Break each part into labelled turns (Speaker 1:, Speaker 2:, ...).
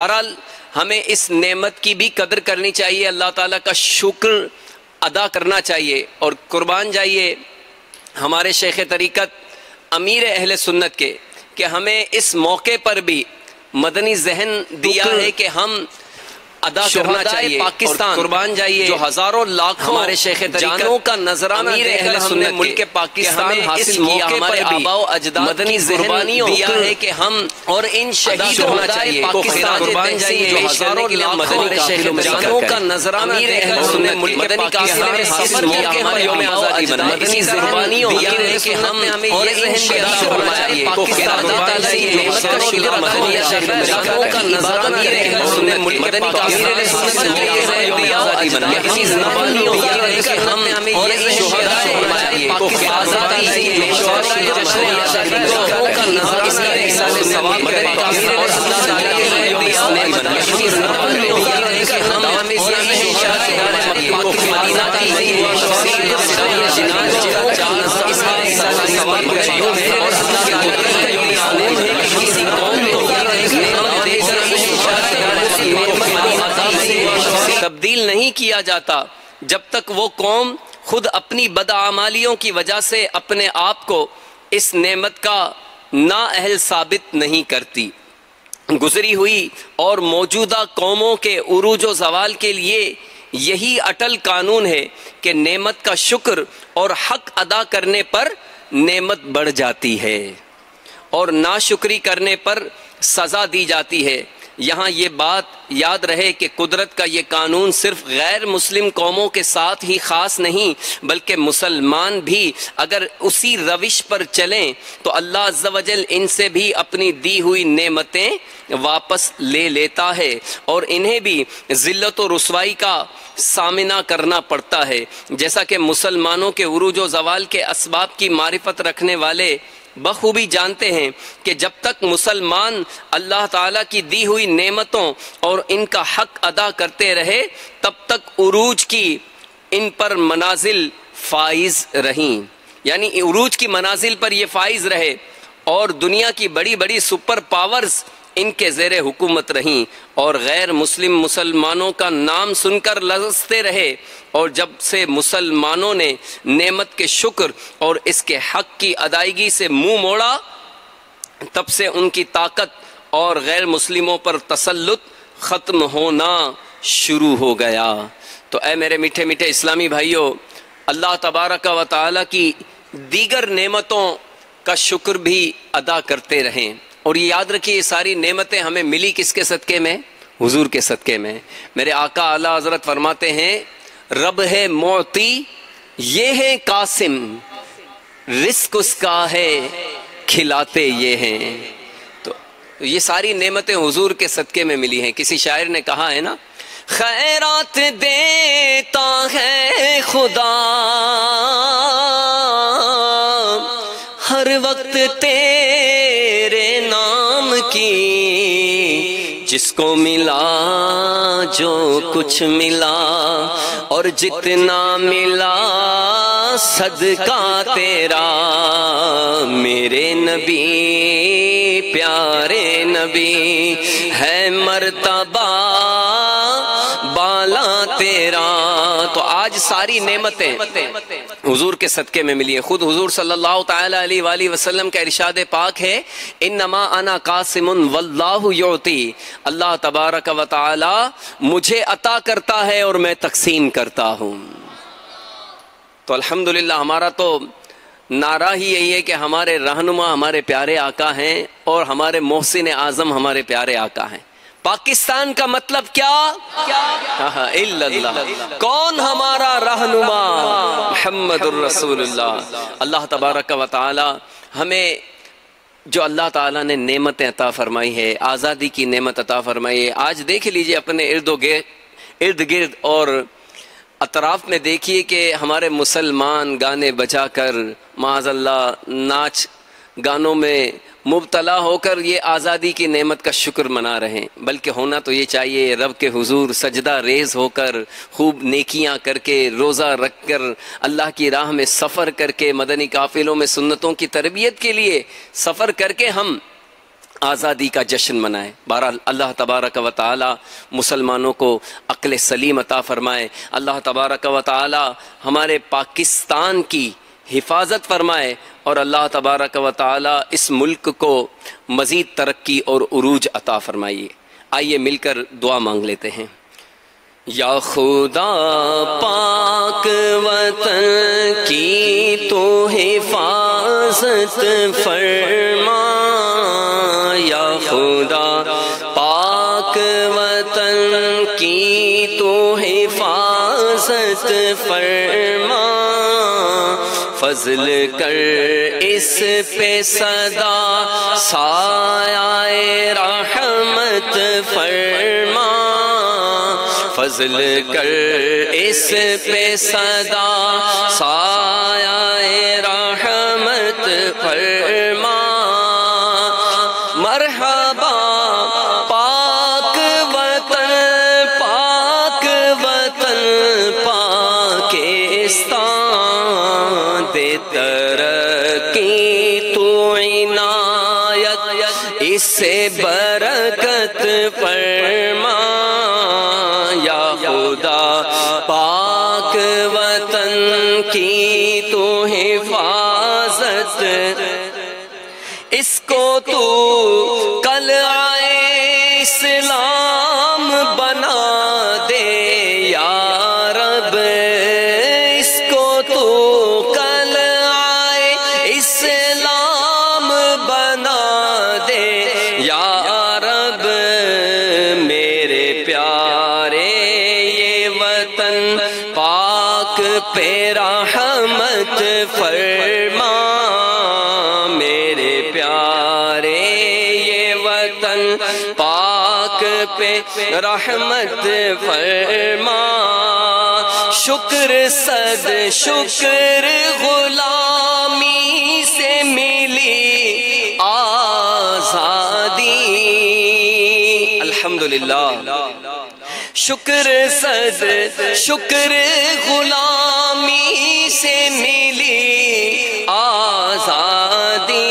Speaker 1: بہرحال ہمیں اس نعمت کی بھی قدر کرنی چاہیے، اللہ تعالیٰ کا شکر ادا کرنا چاہیے، اور قربان جائیے ہمارے شیخ طریقت امیر اہل سنت کے کہ ہمیں اس موقع پر بھی مدنی ذہن دیا ہے کہ ہم ادا کرنا چاہیے پاکستان، قربان جائیے جو ہزاروں لاکھوں ہمارے شیخ طریقت کا نذرانہ اہل سنت ملک پاکستان حاصل کیا، ہمارے آباء و اجداد مدنی ذہن دیا ہے کہ ہم اور ان شہید ہونا چاہیے پاکستان، قربان جائیے جو ہزاروں لاکھوں ہمارے شیخ طریقت کا نذرانہ اہل سنت ملک پاکستان حاصل کیا، ہمارے یوم آزادی بنائے، مدنی ذہن دیا ہے کہ ہم اور ان شہید ہونا چاہیے پاکستان، قربان جائیے جو ہزاروں لاکھوں کا نذرانہ اہل سنت ملک تبدیل نہیں کیا جاتا جب تک وہ قوم خود اپنی بدعمالیوں کی وجہ سے اپنے آپ کو اس نعمت کا نااہل ثابت نہیں کرتی۔ گزری ہوئی اور موجودہ قوموں کے عروج و زوال کے لیے یہی اٹل قانون ہے کہ نعمت کا شکر اور حق ادا کرنے پر نعمت بڑھ جاتی ہے اور ناشکری کرنے پر سزا دی جاتی ہے۔ یہاں یہ بات یاد رہے کہ قدرت کا یہ قانون صرف غیر مسلم قوموں کے ساتھ ہی خاص نہیں، بلکہ مسلمان بھی اگر اسی روش پر چلیں تو اللہ عز و جل ان سے بھی اپنی دی ہوئی نعمتیں واپس لے لیتا ہے اور انہیں بھی ذلت و رسوائی کا سامنا کرنا پڑتا ہے، جیسا کہ مسلمانوں کے عروج و زوال کے اسباب کی معرفت رکھنے والے بخوبی جانتے ہیں کہ جب تک مسلمان اللہ تعالیٰ کی دی ہوئی نعمتوں اور ان کا حق ادا کرتے رہے تب تک عروج کی ان پر منازل فائز رہیں، یعنی عروج کی منازل پر یہ فائز رہے اور دنیا کی بڑی بڑی سپر پاورز ان کے زیر حکومت رہیں اور غیر مسلم مسلمانوں کا نام سن کر لرزتے رہے، اور جب سے مسلمانوں نے نعمت کے شکر اور اس کے حق کی ادائیگی سے منہ موڑا تب سے ان کی طاقت اور غیر مسلموں پر تسلط ختم ہونا شروع ہو گیا۔ تو اے میرے میٹھے میٹھے اسلامی بھائیوں، اللہ تبارک و تعالیٰ کی دیگر نعمتوں کا شکر بھی ادا کرتے رہیں، اور یہ یاد رکھیے یہ ساری نعمتیں ہمیں ملی کس کے صدقے میں؟ حضور کے صدقے میں۔ میرے آقا اعلیٰ حضرت فرماتے ہیں رب ہے معطی یہ ہے قاسم، رزق اس کا ہے کھلاتے یہ ہیں۔ تو یہ ساری نعمتیں حضور کے صدقے میں ملی ہیں۔ کسی شاعر نے کہا ہے نا، خیرات دیتا ہے خدا ہر وقت تیرے نام کی، جس کو ملا جو کچھ ملا اور جتنا ملا صدقہ تیرا، میرے نبی پیارے نبی ہے مرتبہ بالا تیرا۔ تو آج ساری نعمتیں حضور کے صدقے میں ملی ہیں۔ خود حضور صلی اللہ تعالی علیہ وآلہ وسلم کا ارشاد پاک ہے انما انا قاسم واللہ یعطی، اللہ تبارک و تعالی مجھے عطا کرتا ہے اور میں تقسیم کرتا ہوں۔ تو الحمدللہ ہمارا تو نعرہ ہی یہی ہے کہ ہمارے رہنما ہمارے پیارے آقا ہیں اور ہمارے محسن اعظم ہمارے پیارے آقا ہیں۔ پاکستان کا مطلب کیا؟ الا اللہ۔ کون ہمارا رہنما؟ محمد الرسول اللہ۔ اللہ تبارک و تعالی ہمیں جو اللہ تعالیٰ نے نعمتیں عطا فرمائی ہے، آزادی کی نعمت عطا فرمائی ہے، آج دیکھ لیجئے اپنے ارد گرد اور اطراف میں دیکھیے کہ ہمارے مسلمان گانے بجا کر معاذ اللہ ناچ گانوں میں مبتلا ہو کر یہ آزادی کی نعمت کا شکر منا رہے ہیں، بلکہ ہونا تو یہ چاہیے رب کے حضور سجدہ ریز ہو کر خوب نیکیاں کر کے روزہ رکھ کر اللہ کی راہ میں سفر کر کے مدنی قافلوں میں سنتوں کی تربیت کے لیے سفر کر کے ہم آزادی کا جشن منائیں۔ بہرحال اللہ تبارک و تعالی مسلمانوں کو عقل سلیم عطا فرمائے، اللہ تبارک و تعالی ہمارے پاکستان کی حفاظت فرمائے، اور اللہ تبارک و تعالی اس ملک کو مزید ترقی اور عروج عطا فرمائیے۔ آئیے مل کر دعا مانگ لیتے ہیں۔ یا خدا پاک وطن کی تو حفاظت فرما، یا خدا پاک وطن کی تو حفاظت فرما، فضل کر اس پہ صدا سایہ رحمت فرما، فضل کر اس پہ صدا سایہ رحمت فرما، مرحبا پاک وطن، پاک وطن پاکستان، دے ترقی تو عنایت اس سے برکت فرما، یا خدا پاک وطن کی تو حفاظت، اس کو تو کل آئے اسلام بنا دے یا رب، اس کو تو کل آئے اسلام بنا دے یا رب، میرے پیارے یہ وطن پاک پہ رحمت فرما، میرے پیارے یہ وطن پاک پہ رحمت فرما، شکر صد شکر غلامی سے ملی آزادی، الحمدللہ، شکر صد شکر غلامی سے ملی آزادی،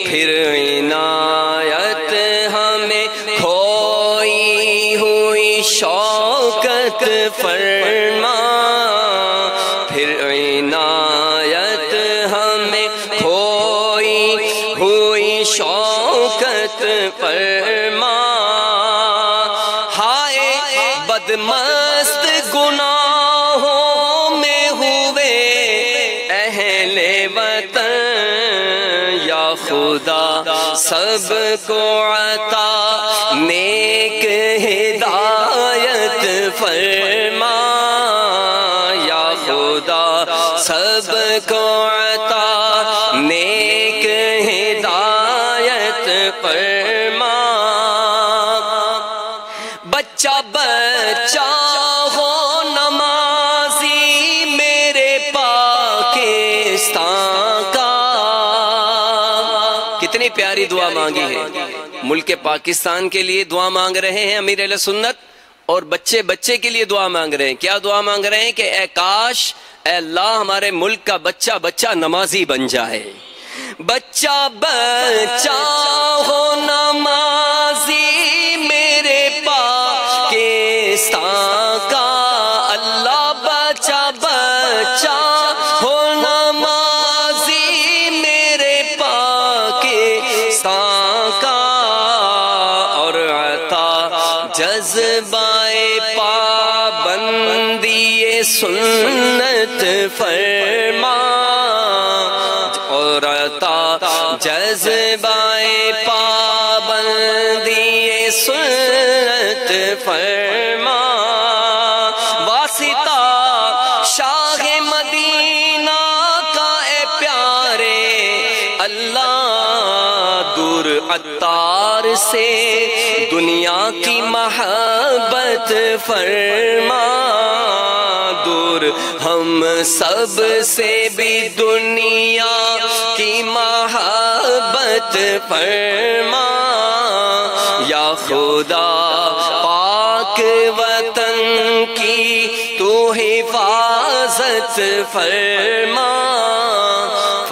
Speaker 1: پھر عنایت ہمیں کھوئی ہوئی شوکت فرما، پھر عنایت ہمیں کھوئی ہوئی شوکت فرما، بدمست گناہوں میں ہوئے اہل وطن، یا خدا سب کو عطا نیک ہدایت فرما، یا خدا سب کو عطا نیک ہدایت فرما، بچہ بچہ ہو نمازی میرے پاکستان کا، کتنی پیاری دعا مانگی ہے، ملک پاکستان کے لیے دعا مانگ رہے ہیں امیر اہل سنت، اور بچے بچے کے لیے دعا مانگ رہے ہیں۔ کیا دعا مانگ رہے ہیں کہ اے کاش اے اللہ ہمارے ملک کا بچہ بچہ نمازی بن جائے، بچہ بچہ ہو نمازی میرے پاکستان کا، اللہ بچہ بچہ ہو نمازی میرے پاکستان کا، اور عطا جذبہ پابندی سنت فرما، اور عطا جذبہ پابندی سنت فرما، واسطہ شاہ مدینہ کا اے پیارے اللہ، دور عطار سے دنیا کی محبت فرما، دور ہم سب سے بھی دنیا کی محبت فرما، یا خدا پاک وطن کی تو حفاظت فرما،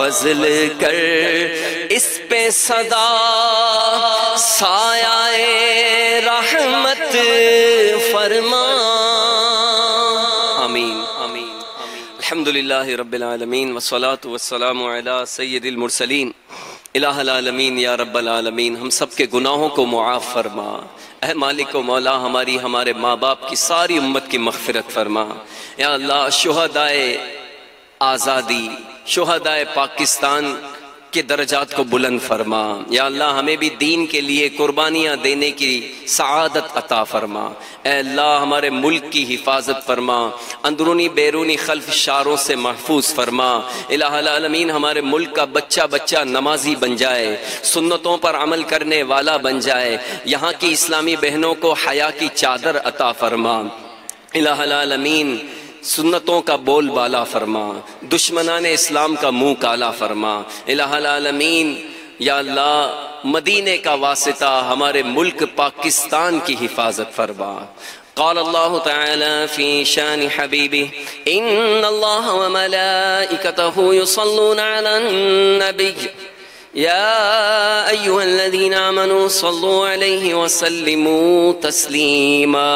Speaker 1: فضل کر اس پہ صدا سایہ رحمت فرما آمین آمین الحمدللہ رب العالمین والصلاة والسلام علی سید المرسلین الہ العالمین یا رب العالمین ہم سب کے گناہوں کو معاف فرما اے مالک و مولا ہماری ہمارے ماں باپ کی ساری امت کی مغفرت فرما یا اللہ شہدائے آزادی شہدائے پاکستان کے درجات کو بلند فرما یا اللہ ہمیں بھی دین کے لیے قربانیاں دینے کی سعادت عطا فرما اے اللہ ہمارے ملک کی حفاظت فرما اندرونی بیرونی خلف شاروں سے محفوظ فرما الہ العالمین ہمارے ملک کا بچہ بچہ نمازی بن جائے سنتوں پر عمل کرنے والا بن جائے یہاں کی اسلامی بہنوں کو حیا کی چادر عطا فرما الہ العالمین سنتوں کا بول بالا فرما دشمنان اسلام کا منہ کالا فرما الہ العالمین یا اللہ مدینے کا واسطہ ہمارے ملک پاکستان کی حفاظت فرما قال اللہ تعالی فی شان حبیبہ ان اللہ وملائکتہ یصلون علی النبی یا ایہا الذین آمنوا صلوا علیہ وسلموا تسلیما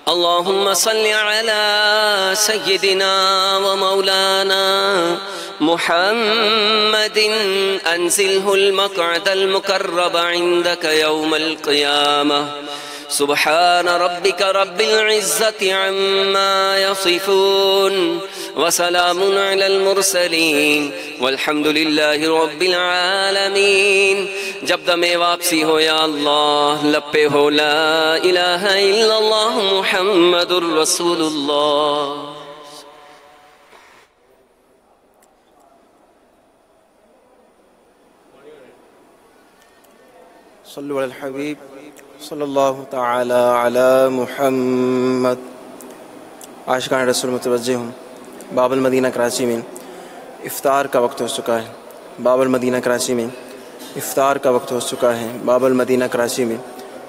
Speaker 1: اللهم صل على سيدنا ومولانا محمد أنزله المقعد المقرب عندك يوم القيامة سبحان ربك رب العزة عما يصفون وسلام على المرسلين والحمد لله رب العالمين جب دم واپسی ہو یا اللہ لپے ہو لا الہ الا اللہ محمد الرسول اللہ
Speaker 2: صلو علی الحبیب صلی اللہ تعالی علی محمد عاشقان رسول متوجہ ہوں باب المدینہ کراچی میں افطار کا وقت ہو چکا ہے باب المدینہ کراچی میں افطار کا وقت ہو چکا ہے باب المدینہ کراچی میں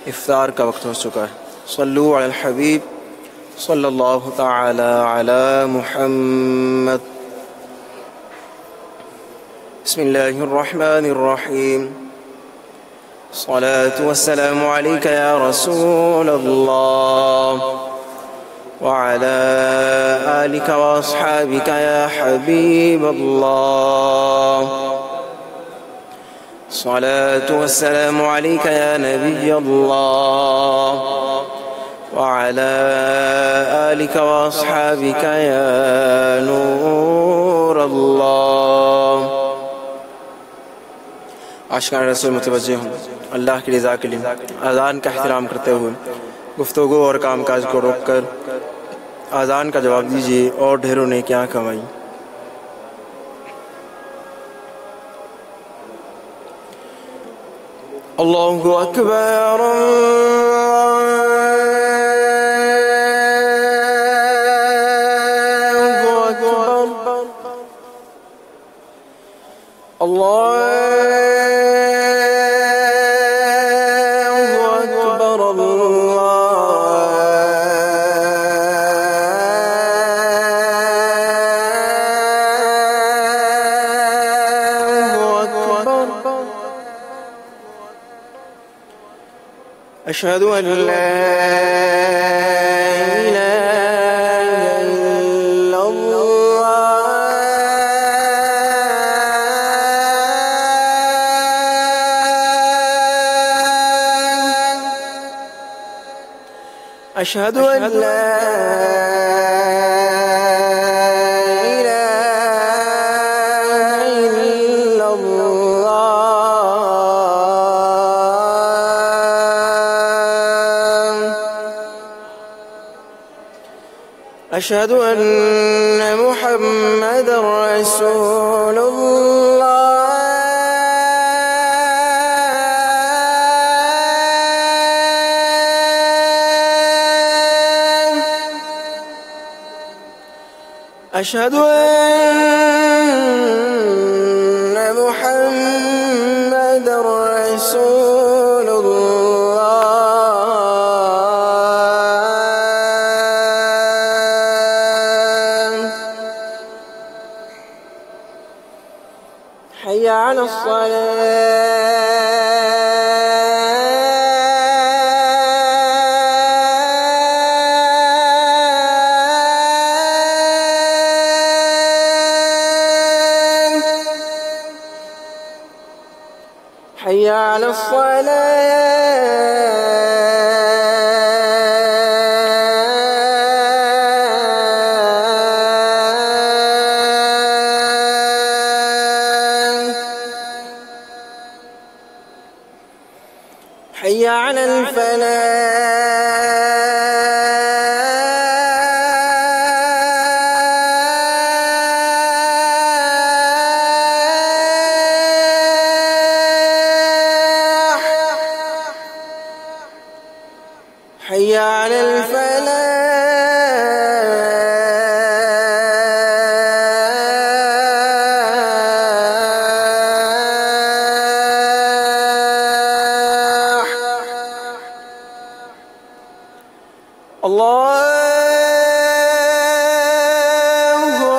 Speaker 2: افطار کا وقت ہو چکا ہے صلو علی الحبیب صلی اللہ تعالی علی محمد بسم اللہ الرحمن الرحیم الصلاة والسلام عليك يا رسول الله وعلى آلك وأصحابك يا حبيب الله الصلاة والسلام عليك يا نبي الله وعلى آلك وأصحابك يا نور الله عاشقان رسول متوجہ ہوں اللہ کی رضا کے لیے اذان کا احترام کرتے ہوئے گفتگو اور کام کاج کو روک کر اذان کا جواب دیجیے اور ڈھیروں نے کیا کمائی اللہ اکبر اللہ أشهد أن لا إله إلا الله أشهد أن لا أشهد أن محمد رسول الله أشهد أن محمد رسول الله على الصلاة حي على حي على الفلاح حي على الله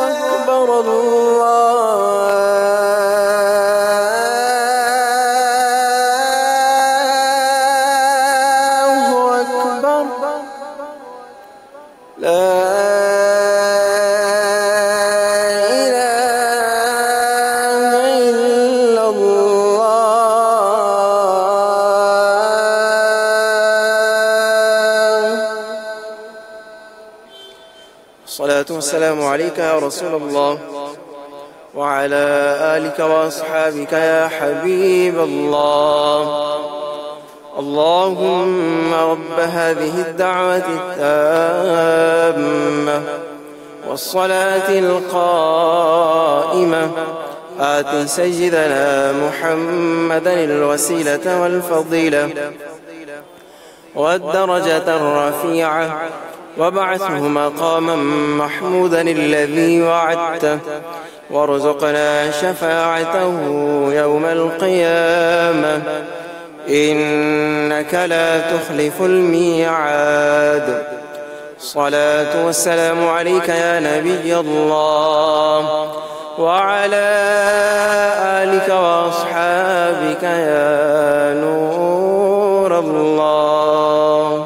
Speaker 2: أكبر الله أكبر لا إله إلا الصلاة والسلام عليك يا رسول الله وعلى آلك وأصحابك يا حبيب الله. اللهم رب هذه الدعوة التامة والصلاة القائمة آت سيدنا محمدا الوسيلة والفضيلة والدرجة الرفيعة وابعثه مقاما محمودا الذي وعدته وارزقنا شفاعته يوم القيامة إنك لا تخلف الميعاد. الصلاة والسلام عليك يا نبي الله وعلى آلك وأصحابك يا نور الله